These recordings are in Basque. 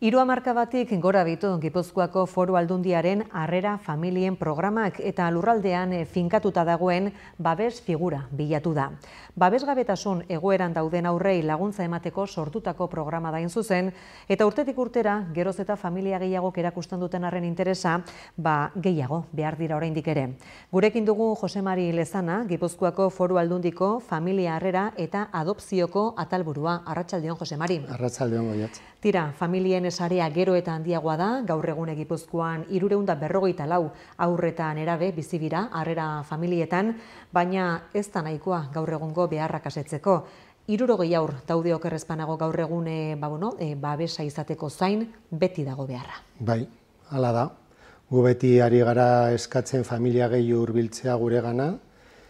Hiru hamarkadatik gora ditu Gipuzkoako Foru Aldundiaren harrera familien programak eta lurraldean finkatuta dagoen babes figura bilatu da. Babesgabetasun egoeran dauden aurrei laguntza emateko sortutako programa da hain zuzen, eta urtetik urtera geroz eta familia gehiagok erakusten duten arren interesa, gehiago behar dira oraindik ere. Gurekin dugu Jose Mari Lezana, Gipuzkoako Foru Aldundiko familia harrera eta adopzioko atalburua. Arratsaldeon, Jose Mari. Arratsaldeon, Goiatz. Tira, familien sarea gero eta handiagoa da, gaur egun Gipuzkoan 354 haur eta nerabe bizi dira harrera familietan, baina ez da nahikoa gaur egungo beharrak asetzeko. 60 haur daude okerrezpanago gaur egun babesa izateko zain, beti dago beharra. Bai, hala da. Gu beti ari gara eskatzen familia gehiago hurbiltzea guregana,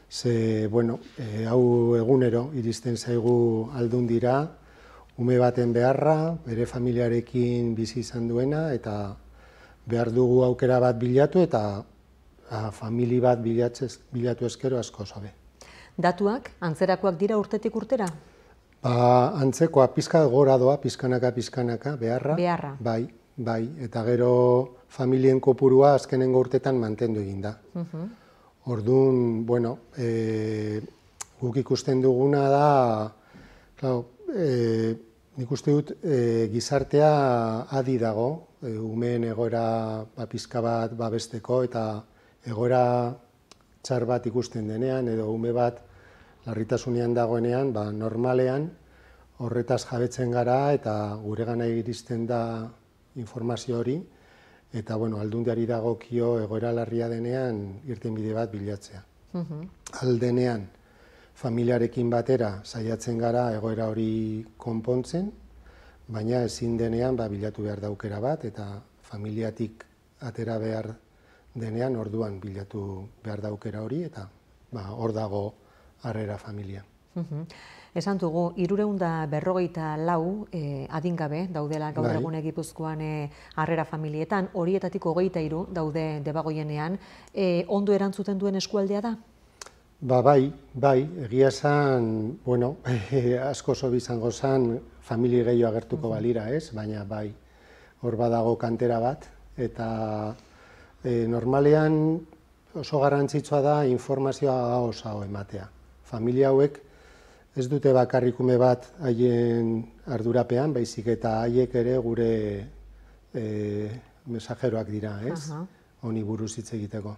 ze, hau egunero iristen zaigu Aldundira, ume baten beharra, bere familiarekin bizi izan duena, eta behar dugu aukera bat bilatu, eta famili bat bilatu eskero asko zobe. Datuak, antzerakoak dira urtetik urtera? Antzekoa, pizka gora doa, pizkanaka, beharra. Beharra. Bai, eta gero familien kopurua azkenengo urtetan mantendu egin da. Orduan, guk ikusten duguna da, nik uste dut gizartea adi dago, umeen egoera pizka bat babesteko, eta egoera txar bat ikusten denean, edo ume bat larritasunean dagoenean, normalean horretaz jabetzen gara, eta guregana iristen da informazio hori, eta Aldundiari dagokio egoera larria denean irtenbide bat bilatzea. Aldenean, familiarekin batera saiatzen gara egoera hori konpontzen, baina ezin denean bilatu behar da aukera bat, eta familiatik atera behar denean orduan bilatu behar da aukera hori, eta hor dago harrera familia. Esan dugu, 354 adingabe daudela gaur egun Gipuzkoan harrera familietan, horietatik 23 daude Debagoienean, ondo erantzuten duen eskualdea da? Bai, egia esan, asko zobi izango zen, familia gehiago agertuko balira, ez? Baina bai, hor badago kantera bat, eta normalean oso garrantzitsua da informazioa oso ematea. Familia hauek ez dute bakarrik ume bat haien ardurapean, baizik eta haiek ere gure mesajeroak dira, ez? Honi buruz hitz egiteko.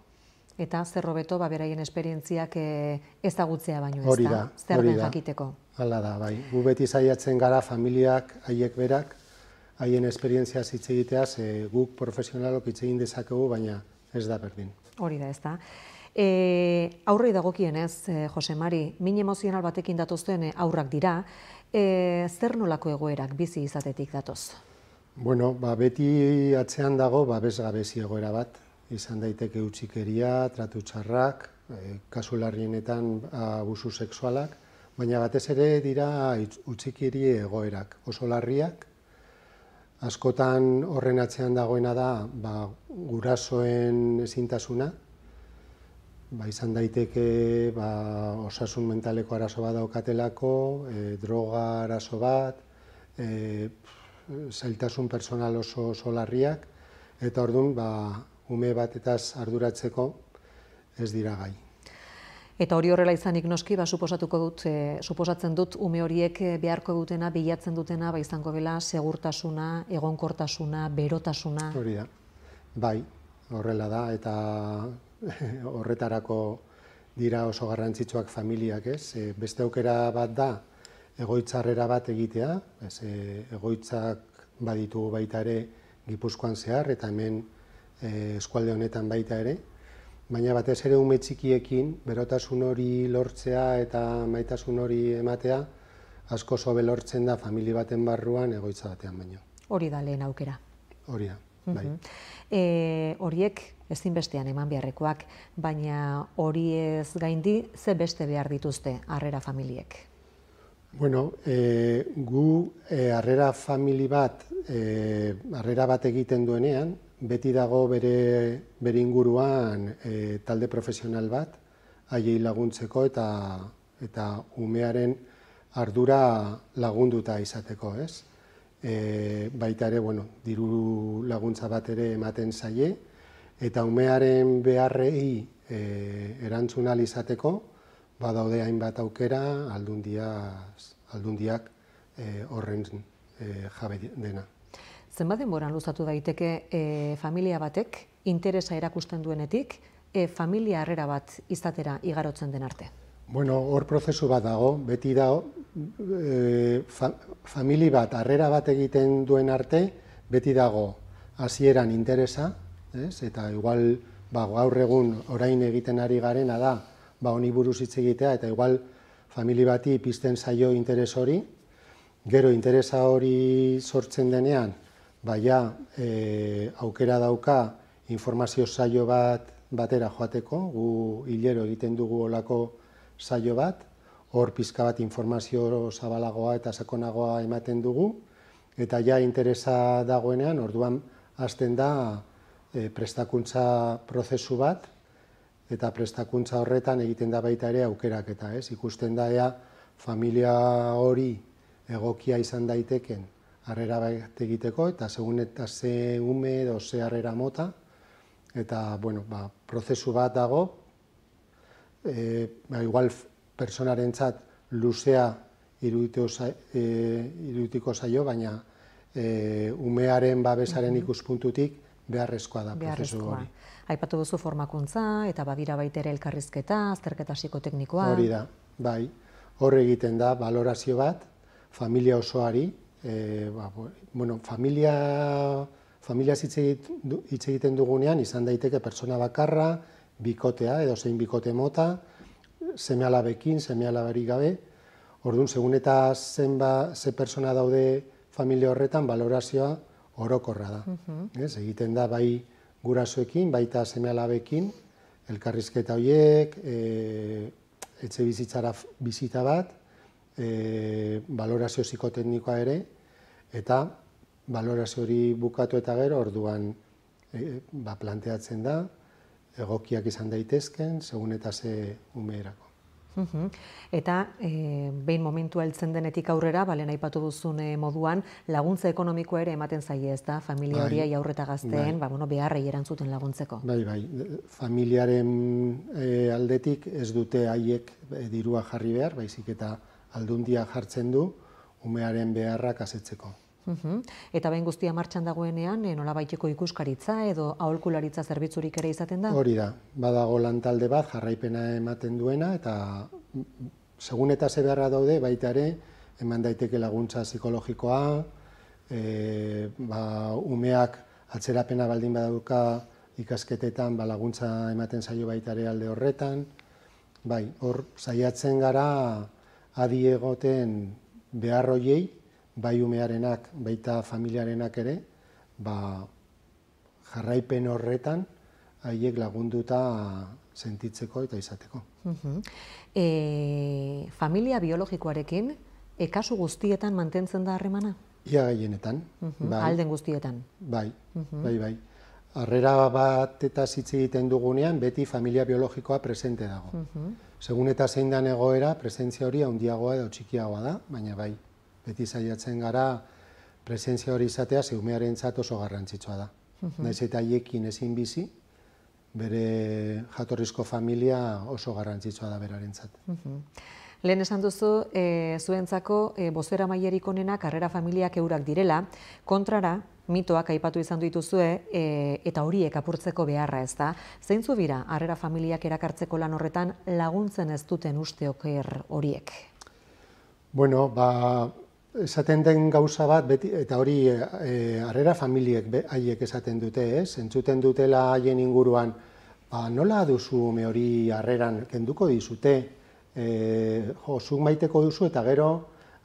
Eta zer hobeto beraien esperientziak ezagutzea baino, ez da? Zer den jakiteko. Hala da, bai. Gu beti saiatzen gara familiak, haiek berak, haien esperientzia hitz egitea, ze guk profesionalok hitz egin dezakegu, baina ez da berdin. Hori da, ez da. Aurrei dagokienez, Jose Mari, min emozional batekin datozten aurrak dira, zer nolako egoerak bizi izatetik datoz? Beti atzean dago babesgabezi egoera bat. Izan daiteke utzikeria, tratu txarrak, kasu larrienetan abusu sexualak, baina batez ere dira utzikeri egoerak oso larriak. Askotan horren atzean dagoena da gurasoen ezintasuna, izan daiteke osasun mentaleko arazo bat daukatelako, droga arazo bat, zailtasun personal oso larriak, eta orduan ume batetaz arduratzeko ez dira gai. Eta hori horrela izanik noski, suposatzen dut ume horiek beharko dutena, bilatzen dutena, izango dela segurtasuna, egonkortasuna, berotasuna. Hori da, bai, horrela da, eta horretarako dira oso garrantzitsuak familiak, ez? Beste aukera bat da, egoitzarrera bat egitea, egoitzak baditugu baita ere Gipuzkoan zehar, eta hemen eskualde honetan baita ere, baina batez ere ume txikiekin berotasun hori lortzea eta maitasun hori ematea asko zobe lortzen da familia baten barruan egoitza batean baino. Hori da lehen aukera. Hori da, bai. Horiek ezinbestean eman beharrekoak, baina hori ez gaindi ze beste behar dituzte harrera familiek? Gu harrera famili bat, harrera bat egiten duenean, beti dago bere inguruan talde profesional bat, haiei laguntzeko eta umearen ardura lagunduta izateko, ez? baita ere, diru laguntza bat ere ematen zaie, eta umearen beharrei erantzun ahal izateko, badaude hainbat aukera aldundiak horren jabe dena. Zenbat denboran luzatu daiteke familia batek interesa erakusten duenetik, familia harrera bat izatera igarotzen den arte? Hor prozesu bat dago, beti dago, famili bat, harrera bat egiten duen arte, beti dago hasieran interesa, eta igual gaur egun orain egiten ari garena da, honi buruz hitz egitea, eta igual famili bati pizten zaio interes hori, gero interesa hori sortzen denean, aukera dauka informazio saio batera joateko, gu hilero egiten dugu olako saio bat, hor pizka bat informazio zabalagoa eta sakonagoa ematen dugu, eta interesa dagoenean, orduan hasten da prestakuntza prozesu bat, eta prestakuntza horretan egiten da baita ere aukeraketa, ikusten da familia hori egokia izan daiteken harrera bat egiteko, eta segun eta ze ume edo ze harrera mota, eta prozesu bat dago, igual personarentzat luzea irudituko zaio, baina umearen babesaren ikuspuntutik beharrezkoa da prozesu hori. Aipatu duzu formakuntza eta badira baita ere elkarrizketa, azterketa psikoteknikoa. Hori da, bai. Hor egiten da balorazio bat, familia osoari, familiaz hitz egiten dugunean izan daiteke pertsona bakarra, bikotea edo zein bikote mota, seme-alabekin, seme-alabarik gabe. Orduan, segun eta ze pertsona daude familia horretan, balorazioa orokorra da. Egiten da bai gurasoekin, baita seme-alabekin, elkarrizketa horiek, etxe bizitzara bizita bat, balorazio psikoteknikoa ere, eta balorazio hori bukatu eta gero, orduan planteatzen da, egokiak izan daitezken, segun eta ze umeerako. Eta behin momentua heltzen denetik aurrera, lehen aipatu duzun moduan, laguntza ekonomikoa ere ematen zaie, ez da? Familia horiei haur eta gazteen beharrei erantzuten laguntzeko. Bai. Familiaren aldetik ez dute haiek dirua jarri behar, baizik eta aldundia jartzen du umearen beharrak asetzeko. Eta behin guztia martxan dagoenean, nolabaiteko ikuskaritza edo aholkularitza zerbitzurik ere izaten da? Hori da, badago lantalde bat jarraipena ematen duena, eta segun eta ze beharra daude baita ere, eman daiteke laguntza psikologikoa, umeak atzerapena baldin badauka ikasketetan laguntza ematen zaio baita ere alde horretan. Bai, hor saiatzen gara adi egoten behar horiei, bai umearenak, baita familiarenak ere, jarraipen horretan haiek lagunduta sentitzeko eta izateko. Familia biologikoarekin, kasu guztietan mantentzen da harremana? Ia gehienetan. Alden guztietan? Bai. Harrera bat eta hitz egiten dugunean, beti familia biologikoa presente dago. Segun eta zein den egoera, presentzia hori handiagoa edo txikiagoa da, baina bai. Beti saiatzen gara presentzia hori izatea umearentzat oso garrantzitsua da. Nahiz eta haiekin ezin bizi, bere jatorrizko familia oso garrantzitsua da berarentzat. Lehen esan duzu, zuentzako bozeramailerik onenak harrera familiak eurak direla, kontrara, mitoak aipatu izan dituzue eta horiek apurtzeko beharra, ez da? Zeintzu dira harrera familiak erakartzeko lan horretan laguntzen ez duten uste oker horiek? Esaten den gauza bat, eta hori harrera familiek haiek esaten dute, entzuten dutela haien inguruan, nola duzu ume hori harreran kenduko dizute, zuk maiteko duzu eta gero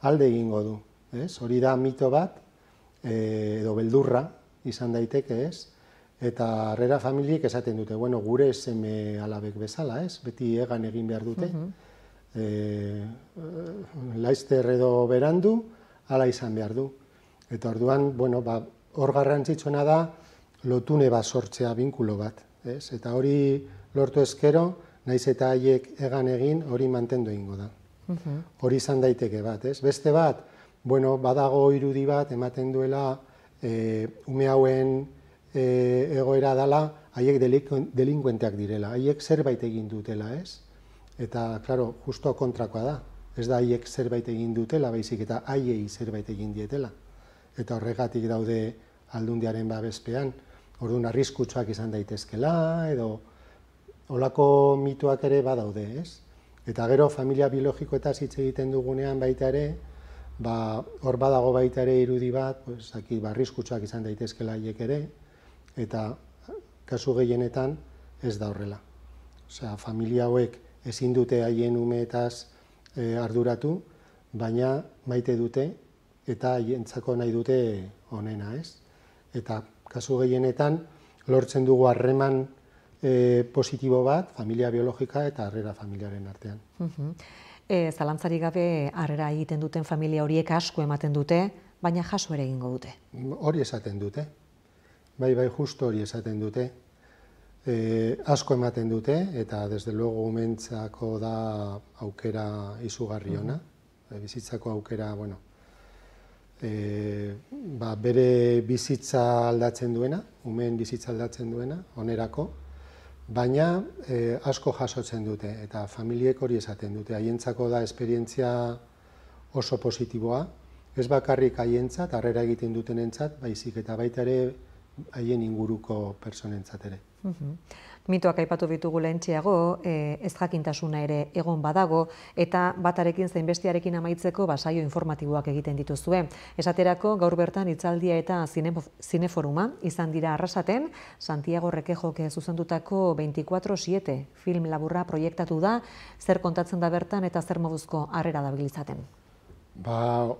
alde egingo du. Hori da mito bat, edo beldurra izan daiteke, eta harrera familiek esaten dute, gure seme alabek bezala, beti egan egin behar dute, laizter edo berandu, hala izan behar du. Eta orduan, hor garrantzitsuena da lotune bat sortzea, binkulo bat. Eta hori lortu ezkero, naiz eta haiek egan egin, hori mantendu egingo da. Hori izan daiteke bat. Beste bat, bueno, badago irudi bat ematen duela ume hauen egoera dela, haiek delinkuenteak direla, haiek zerbait egin dutela, ez? Eta, klaro, justo kontrakoa da. Ez da haiek zerbait egin dutela, baizik eta haiei zerbait egin dietela. Eta horregatik daude Aldundiaren babespean. Orduan arriskutsuak izan daitezkela, edo olako mitoak ere badaude, ez? Eta gero familia biologikoetaz hitz egiten dugunean baita ere, hor badago baita ere irudi bat, arriskutsuak izan daitezkela haiek ere, eta kasu gehienetan ez da horrela. Osea, familia hauek ezin dute haien umeetaz arduratu, baina maite dute eta haientzako nahi dute onena, ez? Eta kasu gehienetan lortzen dugu harreman positibo bat, familia biologika eta harrera familiaren artean. Zalantzarik gabe harrera egiten duten familia horiek asko ematen dute, baina jaso ere egingo dute. Hori esaten dute. Bai, justo hori esaten dute. Asko ematen dute, eta desde luego umentzako da aukera izugarri ona. Bizitzako aukera, bueno, bere bizitza aldatzen duena, umeen bizitza aldatzen duena, onerako, baina asko jasotzen dute, eta familiek hori esaten dute. Haientzako da esperientzia oso positiboa, ez bakarrik haientzat, harrera egiten dutenentzat, baizik eta baita ere haien inguruko personentzat ere. Mitoak aipatu ditugu lehentxeago, ez jakintasuna ere egon badago, eta batarekin zein bestearekin amaitzeko saio informatiboak egiten dituzue. Esaterako, gaur bertan hitzaldia eta zineforuma izan dira Arrasaten, Santiago Rekejok zuzendutako 24/7 film laburra proiektatu da, zer kontatzen da bertan eta zer moduzko harrera dabil izaten?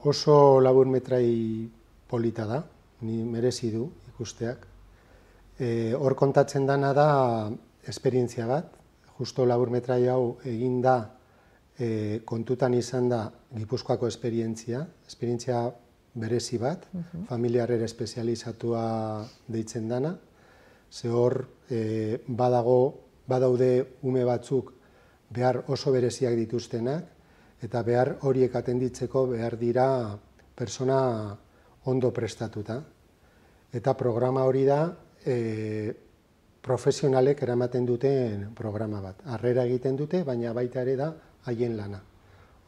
Oso laburmetrai polita da, ni merezi du ikusteak. Hor kontatzen dana da esperientzia bat, justo laburmetrai hau egin da kontutan izan da Gipuzkoako esperientzia berezi bat, familiarrera espezializatua deitzen dana, ze hor badaude ume batzuk behar oso bereziak dituztenak, eta behar horiek atenditzeko behar dira persona ondo prestatuta. Eta programa hori da profesionalek eramaten duten programa bat. Harrera egiten dute, baina baita ere da haien lana.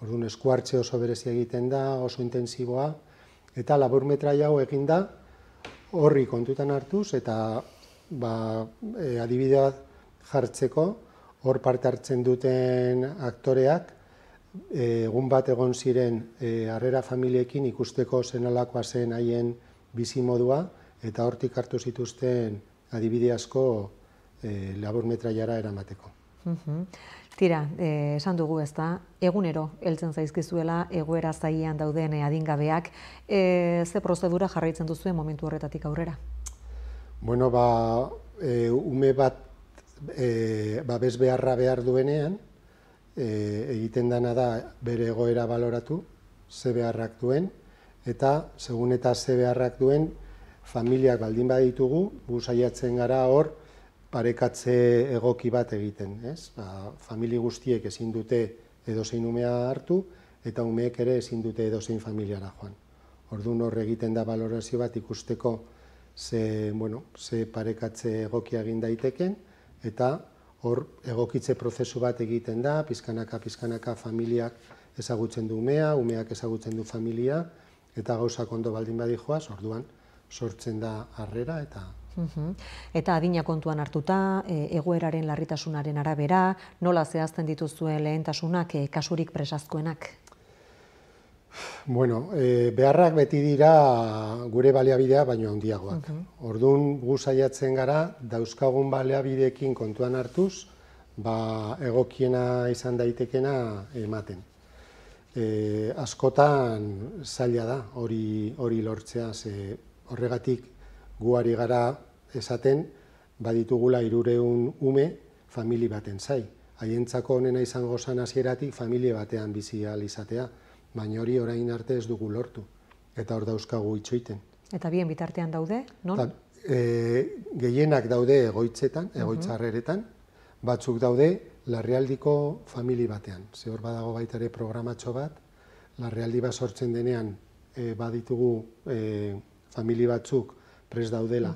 Orduan eskuhartze oso berezia egiten da, oso intensiboa, eta laburmetrai hau egin da horri kontutan hartuz, eta adibidea jartzeko, hor parte hartzen duten aktoreak, egun bat egon ziren harrera familiekin ikusteko zenolakoa zen haien bizimodua, eta hortik hartu zituzten adibide asko laburmetraiara eramateko. Tira, esan dugu ez da, egunero heltzen zaizkizuela egoera zailean dauden adingabeak, ze prozedura jarraitzen duzuen momentu horretatik aurrera? Bueno, ume bat babes beharra behar duenean, egiten dena da bere egoera baloratu, ze beharrak duen, eta segun eta ze beharrak duen, familiak baldin baditugu, gu saiatzen gara hor parekatze egoki bat egiten. Famili guztiek ezin dute edozein umea hartu, eta umeek ere ezin dute edozein familiara joan. Orduan hor egiten da balorazio bat ikusteko ze parekatze egokia egin daiteken, eta hor egokitze prozesu bat egiten da, pizkanaka familiak ezagutzen du umea, umeak ezagutzen du familia, eta gauzak ondo baldin badijoaz, orduan sortzen da harrera eta... Eta adina kontuan hartuta, egoeraren larritasunaren arabera, nola zehazten dituzuen lehentasunak, kasurik presazkoenak? Bueno, beharrak beti dira gure baliabidea baino handiagoak. Orduan gu saiatzen gara, dauzkagun baliabideekin kontuan hartuz, egokiena izan daitekena ematen. Askotan zaila da hori lortzea, horregatik guari gara esaten baditugula 300 ume famili baten zai. Haientzako onena izango zan hasieratik familia batean bizi ahal izatea, baina hori orain arte ez dugu lortu, eta hor dauzkagu itxoiten. Eta bien bitartean daude, non? Gehienak daude egoitzetan, egoitzarreretan, batzuk daude larrialdiko famili batean. Ze hor badago baita ere programatxo bat, larrialdi bat sortzen denean baditugu famili batzuk prest daudela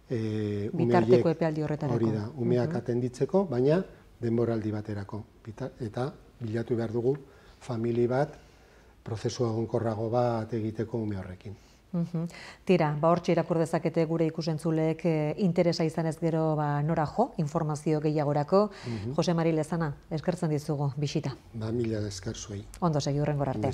bitarteko epealdi horretarako. Hori da, umeak atenditzeko, baina denboraldi baterako. Eta bilatu behar dugu famili bat, prozesu egonkorrago bat egiteko ume horrekin. Tira, hortxe irakur dezakete gure ikusentzuleek interesa izan ez gero nora jo, informazio gehiagorako. Jose Mari Lezana, eskertzen dizugu bisita. Mila esker zuei. Ondo segi hurrengora arte.